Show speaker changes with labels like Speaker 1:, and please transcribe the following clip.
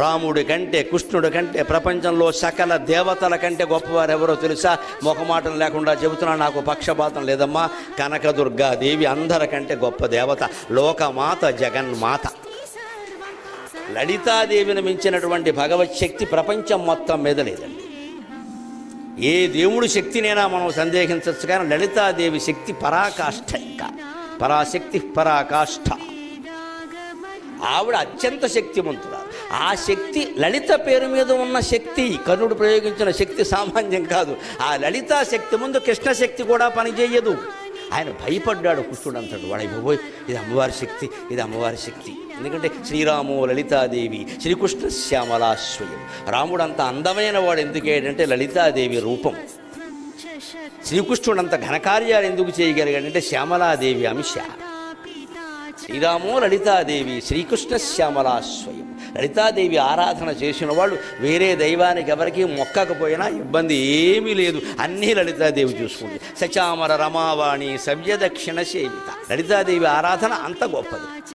Speaker 1: రాముడి కంటే కృష్ణుడి కంటే ప్రపంచంలో సకల దేవతల కంటే గొప్పవారు ఎవరో తెలుసా? మొఖమాటం లేకుండా చెబుతున్నా, నాకు పక్షపాతం లేదమ్మా. కనకదుర్గాదేవి అందరికంటే గొప్ప దేవత, లోకమాత, జగన్మాత. లలితాదేవిని మించినటువంటి భగవత్ శక్తి ప్రపంచం మొత్తం మీద లేదండి. ఏ దేవుడి శక్తినైనా మనం సందేహించవచ్చు, కానీ లలితాదేవి శక్తి పరాకాష్ఠ, ఇంకా పరాశక్తి పరాకాష్ఠ. ఆవిడ అత్యంత శక్తివంతుడు. ఆ శక్తి లలిత పేరు మీద ఉన్న శక్తి, కర్ణుడు ప్రయోగించిన శక్తి సామాన్యం కాదు. ఆ లలితా శక్తి ముందు కృష్ణశక్తి కూడా పనిచేయదు. ఆయన భయపడ్డాడు కృష్ణుడు అంటాడు, వాడైపోయి ఇది అమ్మవారి శక్తి, ఇది అమ్మవారి శక్తి. ఎందుకంటే శ్రీరాము లలితాదేవి, శ్రీకృష్ణ శ్యామలాశ్వయం. రాముడు అంత అందమైన వాడు ఎందుకేంటంటే లలితాదేవి రూపం. శ్రీకృష్ణుడు అంత ఘనకార్యాలు ఎందుకు చేయగలిగాడంటే శ్యామలాదేవి అంశ. శ్రీరామో లలితాదేవి, శ్రీకృష్ణ శ్యామలాశ్వయం. లలితాదేవి ఆరాధన చేసిన వాళ్ళు వేరే దైవానికి ఎవరికి మొక్కకపోయినా ఇబ్బంది ఏమీ లేదు, అన్నీ లలితాదేవి చూసుకుంటుంది. సచామర రమావాణి సవ్యదక్షిణ సేవిత. లలితాదేవి ఆరాధన అంత గొప్పది.